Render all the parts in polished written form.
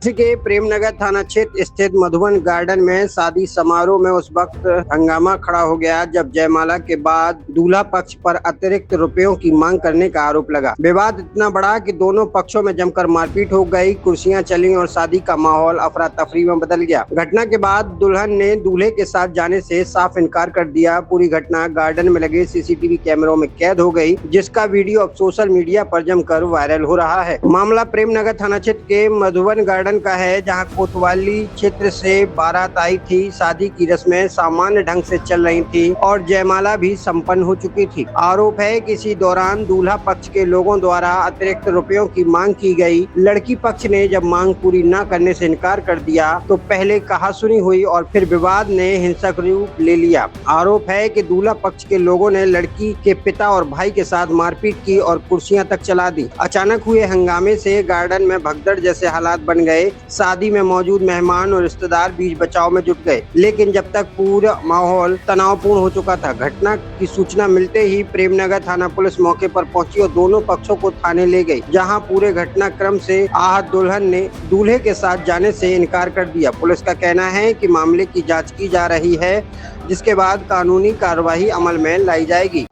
राज्य के प्रेमनगर थाना क्षेत्र स्थित मधुबन गार्डन में शादी समारोह में उस वक्त हंगामा खड़ा हो गया जब जयमाला के बाद दूल्हा पक्ष पर अतिरिक्त रुपयों की मांग करने का आरोप लगा। विवाद इतना बड़ा कि दोनों पक्षों में जमकर मारपीट हो गई, कुर्सियां चली और शादी का माहौल अफरा तफरी में बदल गया। घटना के बाद दुल्हन ने दूल्हे के साथ जाने से साफ इनकार कर दिया। पूरी घटना गार्डन में लगे सीसीटीवी कैमरों में कैद हो गई, जिसका वीडियो अब सोशल मीडिया पर जमकर वायरल हो रहा है। मामला प्रेमनगर थाना क्षेत्र के मधुबन गार्डन का है, जहां कोतवाली क्षेत्र से बारात आई थी। शादी की रस्में सामान्य ढंग से चल रही थी और जयमाला भी संपन्न हो चुकी थी। आरोप है कि इसी दौरान दूल्हा पक्ष के लोगों द्वारा अतिरिक्त रुपयों की मांग की गई। लड़की पक्ष ने जब मांग पूरी न करने से इनकार कर दिया तो पहले कहासुनी हुई और फिर विवाद ने हिंसक रूप ले लिया। आरोप है कि दूल्हा पक्ष के लोगों ने लड़की के पिता और भाई के साथ मारपीट की और कुर्सियां तक चला दी। अचानक हुए हंगामे से गार्डन में भगदड़ जैसे हालात बन गए। शादी में मौजूद मेहमान और रिश्तेदार बीच बचाव में जुट गए, लेकिन जब तक पूरा माहौल तनावपूर्ण हो चुका था। घटना की सूचना मिलते ही प्रेमनगर थाना पुलिस मौके पर पहुंची और दोनों पक्षों को थाने ले गई, जहां पूरे घटनाक्रम से आहत दुल्हन ने दूल्हे के साथ जाने से इनकार कर दिया। पुलिस का कहना है कि मामले की जांच की जा रही है, जिसके बाद कानूनी कार्यवाही अमल में लाई जाएगी।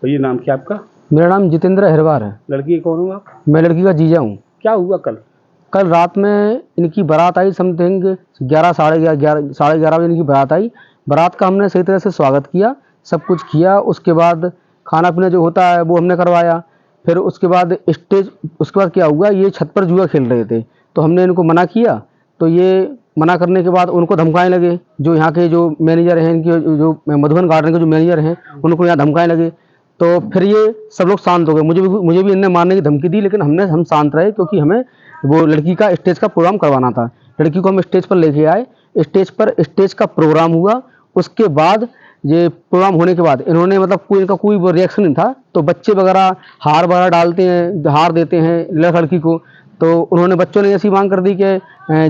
भैया नाम क्या आपका? मेरा नाम जितेंद्र हिरवार है। लड़की कौन हुआ? मैं लड़की का जीजा हूँ। क्या हुआ कल रात में इनकी बारात आई, समथिंग 11 साढ़े 11 बजे इनकी बारात आई। बारात का हमने सही तरह से स्वागत किया, सब कुछ किया। उसके बाद खाना पीना जो होता है वो हमने करवाया। फिर उसके बाद क्या हुआ, ये छत पर जुआ खेल रहे थे तो हमने इनको मना किया। तो ये मना करने के बाद उनको धमकाने लगे। जो यहाँ के जो मैनेजर हैं, इनके जो मधुबन गार्डन के जो मैनेजर हैं, उनको यहाँ धमकाने लगे। तो फिर ये सब लोग शांत हो गए। मुझे भी इनने मारने की धमकी दी, लेकिन हम शांत रहे, क्योंकि हमें वो लड़की का स्टेज का प्रोग्राम करवाना था। लड़की को हम स्टेज पर लेके आए। स्टेज का प्रोग्राम हुआ। उसके बाद ये प्रोग्राम होने के बाद इन्होंने इनका कोई रिएक्शन नहीं था। तो बच्चे वगैरह हार वगैरह डालते हैं, हार देते हैं लड़की को। तो उन्होंने बच्चों ने ऐसी मांग कर दी कि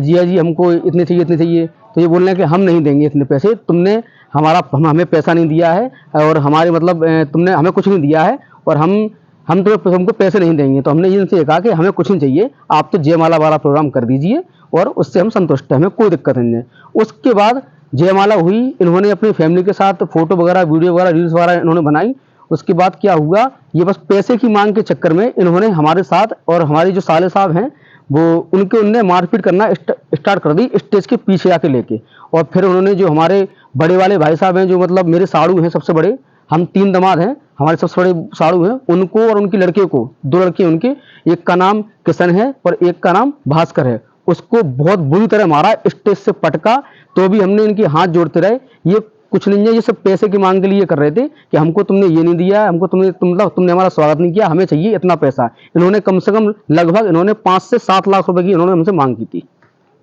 जिया जी हमको इतने चाहिए। तो ये बोल रहे हैं कि हम नहीं देंगे इतने पैसे, तुमने हमें पैसा नहीं दिया है और हमारे तुमने हमें कुछ नहीं दिया है और हम तो हमको पैसे नहीं देंगे। तो हमने इनसे कहा कि हमें कुछ नहीं चाहिए, आप तो जयमाला वाला प्रोग्राम कर दीजिए और उससे हम संतुष्ट हैं, हमें कोई दिक्कत नहीं है। उसके बाद जयमाला हुई। इन्होंने अपनी फैमिली के साथ फोटो वगैरह, वीडियो वगैरह, रील्स वगैरह इन्होंने बनाई। उसके बाद क्या हुआ, ये बस पैसे की मांग के चक्कर में इन्होंने हमारे साथ और हमारी जो साले साहब हैं उनने मारपीट करना स्टार्ट कर दी, स्टेज के पीछे आके लेके। और फिर उन्होंने जो हमारे बड़े वाले भाई साहब हैं, जो मेरे साड़ू हैं सबसे बड़े, हम 3 दामाद हैं, हमारे सबसे बड़े साड़ू हैं, उनको और उनकी लड़के को, 2 लड़के उनके, एक का नाम किशन है और एक का नाम भास्कर है, उसको बहुत बुरी तरह मारा, स्टेज से पटका। तो भी हमने इनके हाथ जोड़ते रहे। ये कुछ नहीं है, ये सब पैसे की मांग के लिए कर रहे थे कि हमको तुमने ये नहीं दिया, हमको तुमने हमारा स्वागत नहीं किया, हमें चाहिए इतना पैसा। इन्होंने कम से कम लगभग 5 से 7 लाख रुपए की इन्होंने हमसे मांग की थी।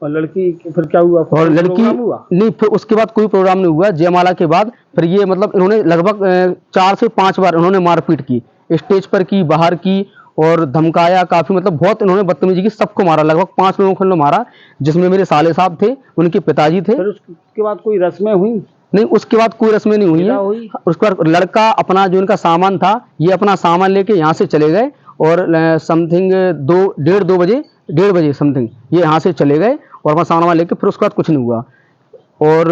और लड़की फिर क्या हुआ? और लड़की नहीं, फिर उसके बाद कोई प्रोग्राम नहीं हुआ। जयमाला के बाद फिर ये इन्होंने लगभग 4 से 5 बार इन्होंने मारपीट की, स्टेज पर की, बाहर की और धमकाया काफी। बहुत इन्होंने बदतमीजी की, सबको मारा, लगभग 5 लोगों को मारा, जिसमें मेरे साले साहब थे, उनके पिताजी थे। फिर उसके बाद कोई रस्में हुई? नहीं, उसके बाद कोई रस्में नहीं हुई है। उसके बाद लड़का अपना जो इनका सामान था, ये अपना सामान लेके यहाँ से चले गए और समथिंग 1:30 बजे समथिंग ये यहाँ से चले गए और अपना सामान लेके। फिर उसके बाद कुछ नहीं हुआ और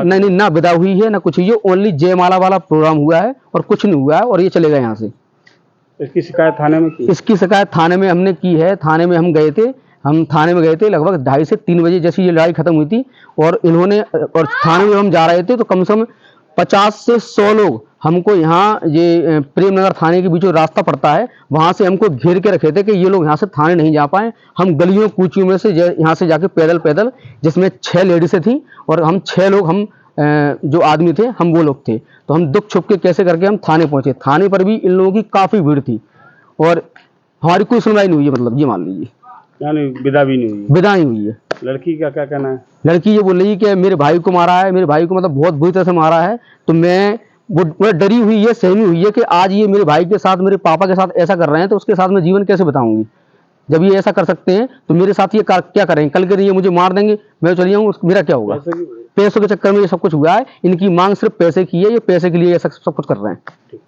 नहीं, ना विदा हुई है ना कुछ हुई है। ओनली जयमाला वाला प्रोग्राम हुआ है और कुछ नहीं हुआ है और ये चले गए यहाँ से। इसकी शिकायत थाने में की? इसकी शिकायत थाने में हमने की है। थाने में हम गए थे लगभग 2:30 से 3 बजे, जैसी ये लड़ाई खत्म हुई थी। और थाने में हम जा रहे थे तो कम से कम 50 से 100 लोग हमको यहाँ, ये प्रेमनगर थाने के बीचों रास्ता पड़ता है, वहां से हमको घेर के रखे थे कि ये लोग यहाँ से थाने नहीं जा पाए। हम गलियों कूचियों में से यहाँ से जाके पैदल, जिसमें 6 लेडीसें थी और हम 6 लोग, हम जो आदमी थे, हम वो लोग थे। तो हम दुख छुप के कैसे करके हम थाने पहुंचे। थाने पर भी इन लोगों की काफी भीड़ थी और हमारी कोई सुनवाई नहीं हुई है। ये मान लीजिए, यानी विदा भी नहीं हुई? विदा नहीं हुई है। लड़की का क्या कहना है? लड़की ये बोल रही है कि मेरे भाई को मारा है, मेरे भाई को बहुत बुरी तरह से मारा है। तो वो डरी हुई है, सहमी हुई है कि आज ये मेरे भाई के साथ, मेरे पापा के साथ ऐसा कर रहे हैं तो उसके साथ मैं जीवन कैसे बताऊंगी। जब ये ऐसा कर सकते हैं तो मेरे साथ ये क्या करेंगे? कल के ये मुझे मार देंगे, मैं चली जाऊंगा, मेरा क्या होगा? पैसों के चक्कर में ये सब कुछ हुआ है। इनकी मांग सिर्फ पैसे की है, ये पैसे के लिए ये सब कुछ कर रहे हैं।